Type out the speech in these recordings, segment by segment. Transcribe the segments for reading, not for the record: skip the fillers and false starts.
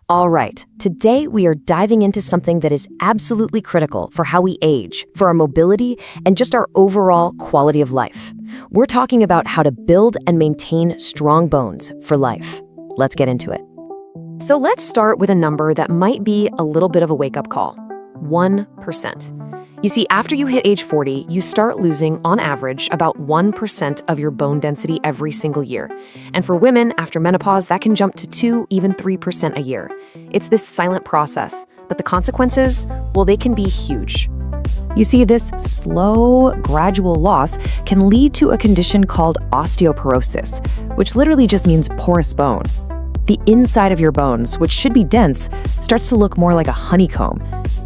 All right, today we are diving into something that is absolutely critical for how we age, for our mobility, and just our overall quality of life. We're talking about how to build and maintain strong bones for life. Let's get into it. So let's start with a number that might be a little bit of a wake-up call: 1%. You see, after you hit age 40, you start losing, on average, about 1% of your bone density every single year. And for women, after menopause, that can jump to 2, even 3% a year. It's this silent process, but the consequences, well, they can be huge. You see, this slow, gradual loss can lead to a condition called osteoporosis, which literally just means porous bone. The inside of your bones, which should be dense, starts to look more like a honeycomb.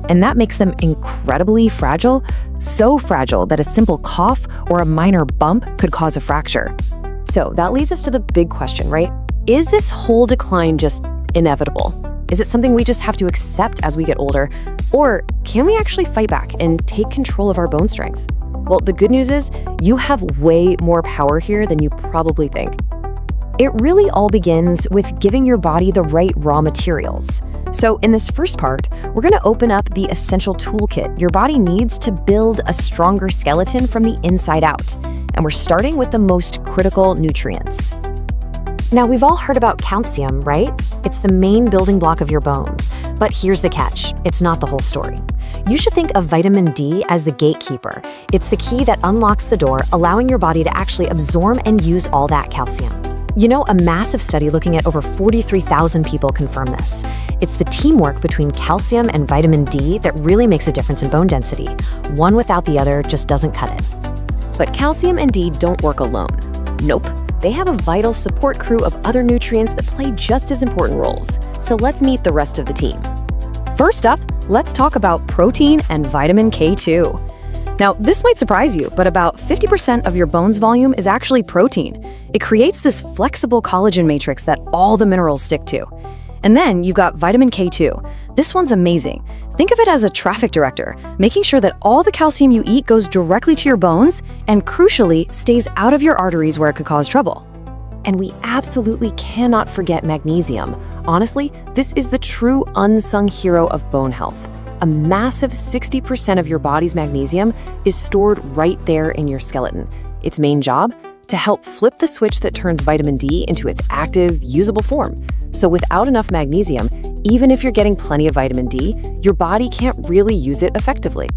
And that makes them incredibly fragile, so fragile that a simple cough or a minor bump could cause a fracture. So that leads us to the big question, right? Is this whole decline just inevitable? Is it something we just have to accept as we get older? Or can we actually fight back and take control of our bone strength? Well, the good news is you have way more power here than you probably think. It really all begins with giving your body the right raw materials. So in this first part, we're going to open up the essential toolkit your body needs to build a stronger skeleton from the inside out. And we're starting with the most critical nutrients. Now, we've all heard about calcium, right? It's the main building block of your bones. But here's the catch: it's not the whole story. You should think of vitamin D as the gatekeeper. It's the key that unlocks the door, allowing your body to actually absorb and use all that calcium. You know, a massive study looking at over 43,000 people confirmed this. It's the teamwork between calcium and vitamin D that really makes a difference in bone density. One without the other just doesn't cut it. But calcium and D don't work alone. Nope. They have a vital support crew of other nutrients that play just as important roles. So let's meet the rest of the team. First up, let's talk about protein and vitamin K2. Now, this might surprise you, but about 50% of your bone's volume is actually protein. It creates this flexible collagen matrix that all the minerals stick to. And then you've got vitamin K2. This one's amazing. Think of it as a traffic director, making sure that all the calcium you eat goes directly to your bones and, crucially, stays out of your arteries where it could cause trouble. And we absolutely cannot forget magnesium. Honestly, this is the true unsung hero of bone health. A massive 60% of your body's magnesium is stored right there in your skeleton. Its main job? To help flip the switch that turns vitamin D into its active, usable form. So without enough magnesium, even if you're getting plenty of vitamin D, your body can't really use it effectively.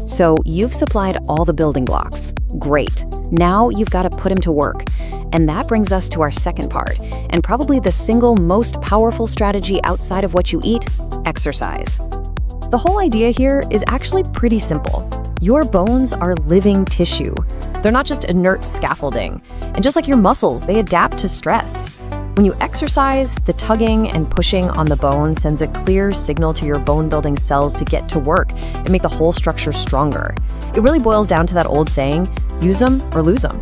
So you've supplied all the building blocks. Great. Now you've got to put them to work. And that brings us to our second part, and probably the single most powerful strategy outside of what you eat: exercise. The whole idea here is actually pretty simple. Your bones are living tissue. They're not just inert scaffolding. And just like your muscles, they adapt to stress. When you exercise, the tugging and pushing on the bone sends a clear signal to your bone-building cells to get to work and make the whole structure stronger. It really boils down to that old saying, use them or lose them.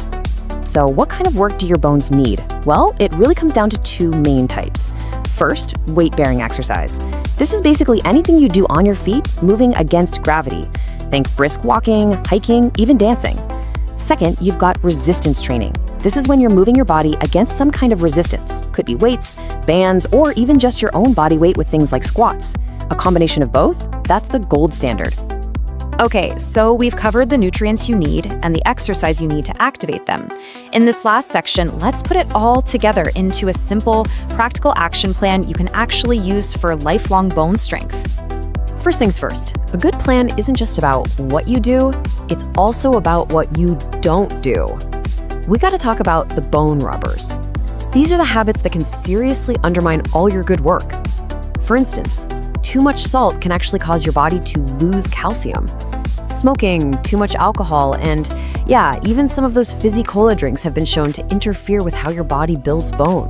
So what kind of work do your bones need? Well, it really comes down to two main types. First, weight-bearing exercise. This is basically anything you do on your feet, moving against gravity. Think brisk walking, hiking, even dancing. Second, you've got resistance training. This is when you're moving your body against some kind of resistance. Could be weights, bands, or even just your own body weight with things like squats. A combination of both? That's the gold standard. Okay, so we've covered the nutrients you need and the exercise you need to activate them. In this last section, let's put it all together into a simple, practical action plan you can actually use for lifelong bone strength. First things first, a good plan isn't just about what you do, it's also about what you don't do. We gotta talk about the bone rubbers. These are the habits that can seriously undermine all your good work. For instance, too much salt can actually cause your body to lose calcium. Smoking, too much alcohol, and yeah, even some of those fizzy cola drinks have been shown to interfere with how your body builds bone.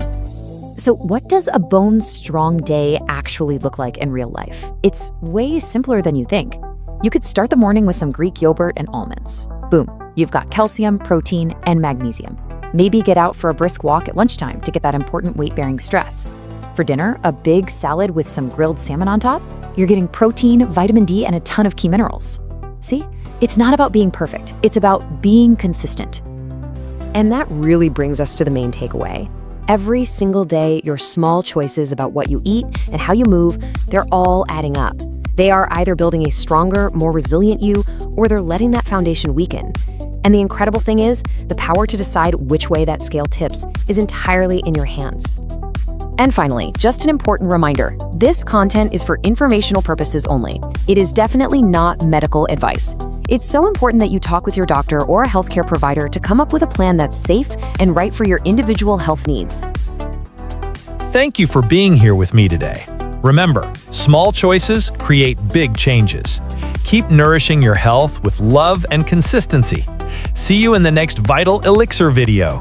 So what does a bone-strong day actually look like in real life? It's way simpler than you think. You could start the morning with some Greek yogurt and almonds. Boom, you've got calcium, protein, and magnesium. Maybe get out for a brisk walk at lunchtime to get that important weight-bearing stress. For dinner, a big salad with some grilled salmon on top. You're getting protein, vitamin D, and a ton of key minerals. See? It's not about being perfect. It's about being consistent. And that really brings us to the main takeaway. Every single day, your small choices about what you eat and how you move, they're all adding up. They are either building a stronger, more resilient you, or they're letting that foundation weaken. And the incredible thing is, the power to decide which way that scale tips is entirely in your hands. And finally, just an important reminder, this content is for informational purposes only. It is definitely not medical advice. It's so important that you talk with your doctor or a healthcare provider to come up with a plan that's safe and right for your individual health needs. Thank you for being here with me today. Remember, small choices create big changes. Keep nourishing your health with love and consistency. See you in the next Vital Elixir video.